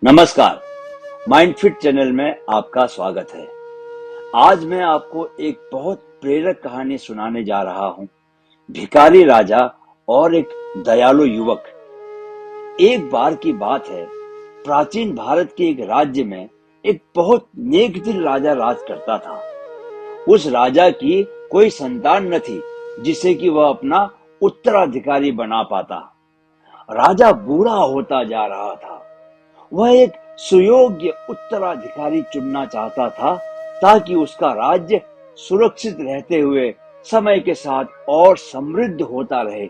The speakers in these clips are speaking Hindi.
नमस्कार। माइंडफिट चैनल में आपका स्वागत है। आज मैं आपको एक बहुत प्रेरक कहानी सुनाने जा रहा हूं। भिखारी राजा और एक दयालु युवक। एक बार की बात है, प्राचीन भारत के एक राज्य में एक बहुत नेक दिल राजा राज करता था। उस राजा की कोई संतान न थी जिसे कि वह अपना उत्तराधिकारी बना पाता। राजा बूढ़ा होता जा रहा था। वह एक सुयोग्य उत्तराधिकारी चुनना चाहता था ताकि उसका राज्य सुरक्षित रहते हुए समय के साथ और समृद्ध होता रहे।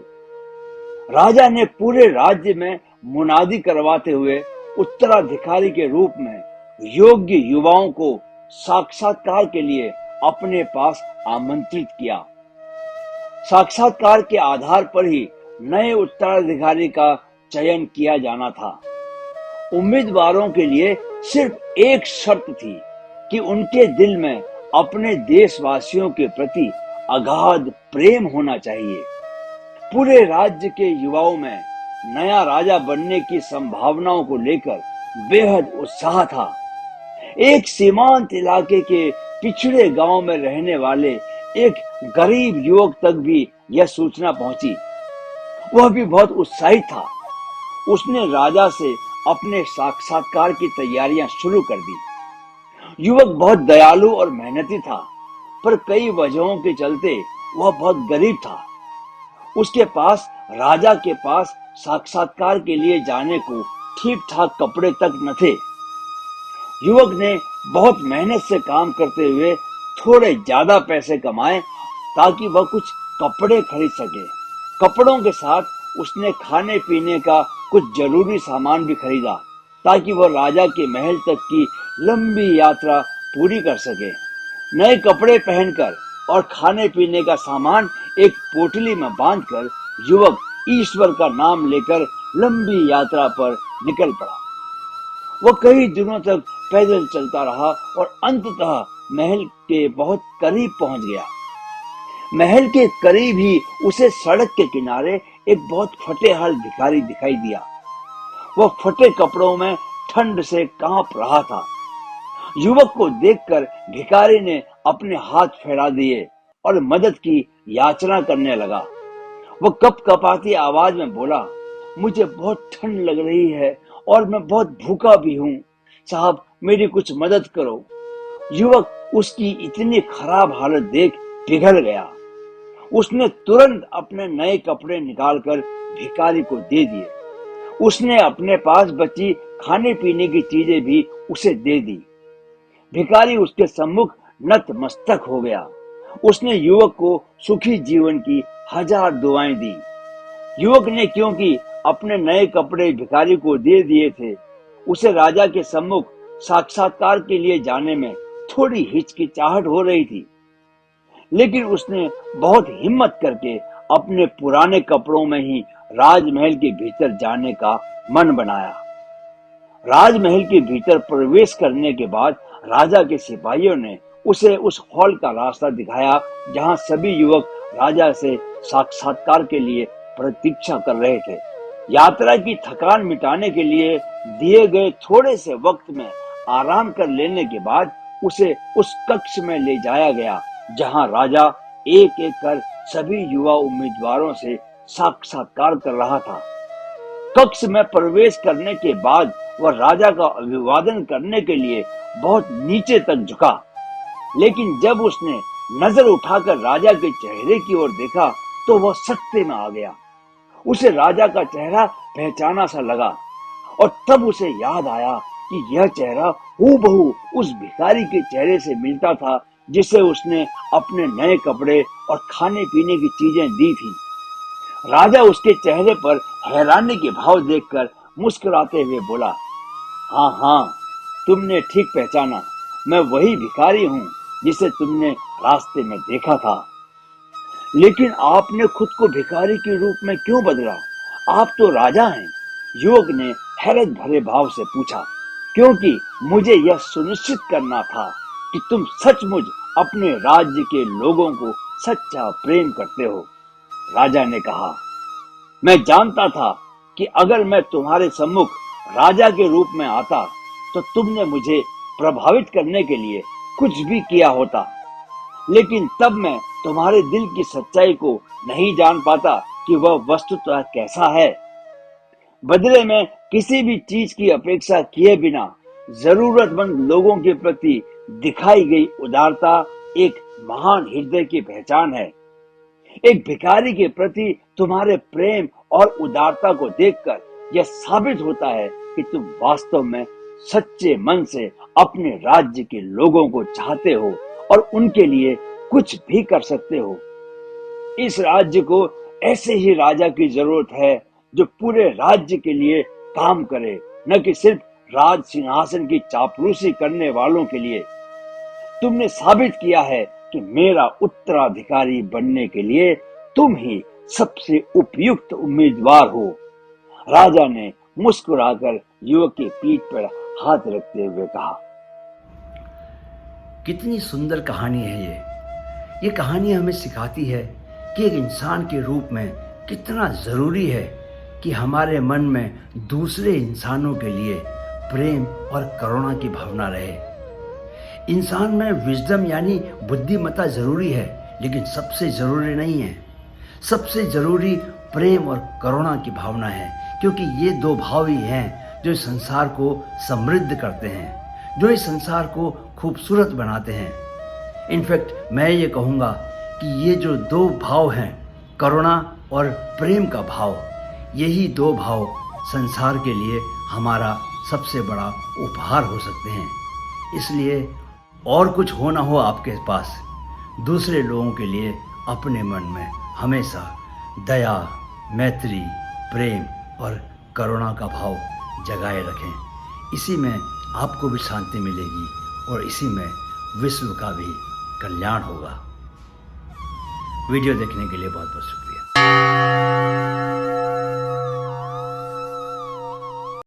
राजा ने पूरे राज्य में मुनादी करवाते हुए उत्तराधिकारी के रूप में योग्य युवाओं को साक्षात्कार के लिए अपने पास आमंत्रित किया। साक्षात्कार के आधार पर ही नए उत्तराधिकारी का चयन किया जाना था। उम्मीदवारों के लिए सिर्फ एक शर्त थी कि उनके दिल में अपने देशवासियों के प्रति अगाध प्रेम होना चाहिए। पूरे राज्य के युवाओं में नया राजा बनने की संभावनाओं को लेकर बेहद उत्साह था। एक सीमांत इलाके के पिछड़े गांव में रहने वाले एक गरीब युवक तक भी यह सूचना पहुंची। वह भी बहुत उत्साहित था। उसने राजा से अपने साक्षात्कार की तैयारियां शुरू कर दी। युवक बहुत दयालु और मेहनती था, पर कई वजहों के चलते वह बहुत गरीब था। उसके पास राजा के पास साक्षात्कार के लिए जाने को ठीक ठाक कपड़े तक न थे। युवक ने बहुत मेहनत से काम करते हुए थोड़े ज्यादा पैसे कमाए ताकि वह कुछ कपड़े खरीद सके। कपड़ों के साथ उसने खाने पीने का कुछ जरूरी सामान भी खरीदा ताकि वह राजा के महल तक की लंबी यात्रा पूरी कर सके। नए कपड़े पहनकर और खाने पीने का सामान एक पोटली में बांधकर युवक ईश्वर का नाम लेकर लंबी यात्रा पर निकल पड़ा। वह कई दिनों तक पैदल चलता रहा और अंततः महल के बहुत करीब पहुंच गया। महल के करीब ही उसे सड़क के किनारे एक बहुत फटेहाल भिखारी दिखाई दिया। वह फटे कपड़ों में ठंड से कांप रहा था। युवक को देखकर भिखारी ने अपने हाथ फैला दिए और मदद की याचना करने लगा। वह कपकपाती आवाज में बोला, मुझे बहुत ठंड लग रही है और मैं बहुत भूखा भी हूँ। साहब, मेरी कुछ मदद करो। युवक उसकी इतनी खराब हालत देख पिघल गया। उसने तुरंत अपने नए कपड़े निकालकर भिखारी को दे दिए। उसने अपने पास बची खाने पीने की चीजें भी उसे दे दी। भिखारी उसके सम्मुख नतमस्तक हो गया। उसने युवक को सुखी जीवन की 1000 दुआएं दी। युवक ने क्योंकि अपने नए कपड़े भिखारी को दे दिए थे, उसे राजा के सम्मुख साक्षात्कार के लिए जाने में थोड़ी हिचकिचाहट हो रही थी, लेकिन उसने बहुत हिम्मत करके अपने पुराने कपड़ों में ही राजमहल के भीतर जाने का मन बनाया। राजमहल के भीतर प्रवेश करने के बाद राजा के सिपाहियों ने उसे उस हॉल का रास्ता दिखाया जहां सभी युवक राजा से साक्षात्कार के लिए प्रतीक्षा कर रहे थे। यात्रा की थकान मिटाने के लिए दिए गए थोड़े से वक्त में आराम कर लेने के बाद उसे उस कक्ष में ले जाया गया जहां राजा एक एक कर सभी युवा उम्मीदवारों से साक्षात्कार कर रहा था। कक्ष में प्रवेश करने के बाद वह राजा का अभिवादन करने के लिए बहुत नीचे तक झुका, लेकिन जब उसने नजर उठाकर राजा के चेहरे की ओर देखा तो वह सकते में आ गया। उसे राजा का चेहरा पहचाना सा लगा और तब उसे याद आया कि यह चेहरा हूबहू उस भिखारी के चेहरे से मिलता था जिसे उसने अपने नए कपड़े और खाने पीने की चीजें दी थी। राजा उसके चेहरे पर हैरानी के भाव देखकर मुस्कुराते हुए बोला, हाँ हाँ, तुमने ठीक पहचाना। मैं वही भिखारी हूँ जिसे तुमने रास्ते में देखा था। लेकिन आपने खुद को भिखारी के रूप में क्यों बदला? आप तो राजा हैं। युवक ने हैरत भरे भाव से पूछा। क्योंकि मुझे यह सुनिश्चित करना था कि तुम सचमुच अपने राज्य के लोगों को सच्चा प्रेम करते हो। राजा ने कहा, मैं जानता था कि अगर मैं तुम्हारे सम्मुख राजा के रूप में आता तो तुमने मुझे प्रभावित करने के लिए कुछ भी किया होता, लेकिन तब मैं तुम्हारे दिल की सच्चाई को नहीं जान पाता कि वह वस्तुतः कैसा है। बदले में किसी भी चीज की अपेक्षा किए बिना जरूरतमंद लोगों के प्रति दिखाई गई उदारता एक महान हृदय की पहचान है। एक भिखारी के प्रति तुम्हारे प्रेम और उदारता को देखकर यह साबित होता है कि तुम वास्तव में सच्चे मन से अपने राज्य के लोगों को चाहते हो और उनके लिए कुछ भी कर सकते हो। इस राज्य को ऐसे ही राजा की जरूरत है जो पूरे राज्य के लिए काम करे, न कि सिर्फ राज सिंहासन की चापलूसी करने वालों के लिए। तुमने साबित किया है कि मेरा उत्तराधिकारी बनने के लिए तुम ही सबसे उपयुक्त उम्मीदवार हो। राजा ने मुस्कुराकर युवक की पीठ पर हाथ रखते हुए कहा। कितनी सुंदर कहानी है ये कहानी हमें सिखाती है कि एक इंसान के रूप में कितना ज़रूरी है कि हमारे मन में दूसरे इंसानों के लिए प्रेम और करुणा की भावना रहे। इंसान में विजडम यानी बुद्धिमत्ता ज़रूरी है, लेकिन सबसे ज़रूरी नहीं है। सबसे ज़रूरी प्रेम और करुणा की भावना है, क्योंकि ये दो भाव ही हैं जो इस संसार को समृद्ध करते हैं, जो इस संसार को खूबसूरत बनाते हैं। इनफैक्ट मैं ये कहूँगा कि ये जो दो भाव हैं, करुणा और प्रेम का भाव, यही दो भाव संसार के लिए हमारा सबसे बड़ा उपहार हो सकते हैं। इसलिए और कुछ हो ना हो आपके पास, दूसरे लोगों के लिए अपने मन में हमेशा दया, मैत्री, प्रेम और करुणा का भाव जगाए रखें। इसी में आपको भी शांति मिलेगी और इसी में विश्व का भी कल्याण होगा। वीडियो देखने के लिए बहुत बहुत शुक्रिया।